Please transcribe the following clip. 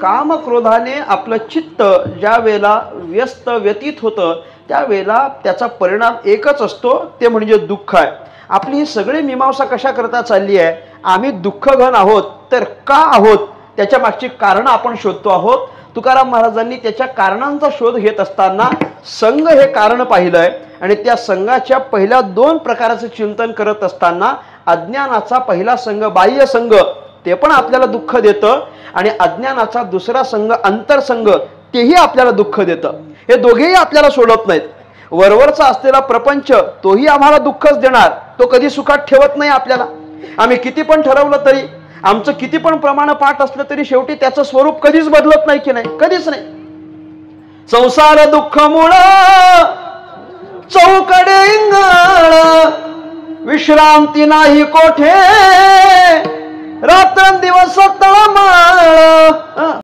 काम क्रोधाने आपलं चित्त ज्या वेळेला व्यस्त व्यतीत होतं त्यावेळेला त्याचा परिणाम एकच असतो, ते म्हणजे दुःख आहे. आपली ही सगळी मीमांसा कशा करता चालली आहे? आम्ही दुःखघन आहोत तर का आहोत त्याच्या मागची कारण आपण शोधतो आहोत. तुकाराम महाराजांनी त्याच्या कारणांचा शोध घेत असताना संघ हे कारण पाहिलंय आणि त्या संघाच्या पहिल्या दोन प्रकाराचं चिंतन करत असताना अज्ञानाचा पहिला संघ बाह्य संघ ते पण आपल्याला दुःख देतं आणि अज्ञानाचा दुसरा संघ अंतरसंघ तेही आपल्याला दुःख देतं. हे दोघेही आपल्याला सोडत नाहीत. वरवरचा असलेला प्रपंच तोही आम्हाला दुःखच देणार, तो कधी सुखात ठेवत नाही आपल्याला. आम्ही किती पण ठरवलं तरी, आमचं किती पण प्रमाण पाठ असलं तरी शेवटी त्याचं स्वरूप कधीच बदलत नाही की नाही, कधीच नाही. संसार दुःख मुळ चौकडे इंगळ, विश्रांती नाही कोठे, रात्रंदिवस तळमळ.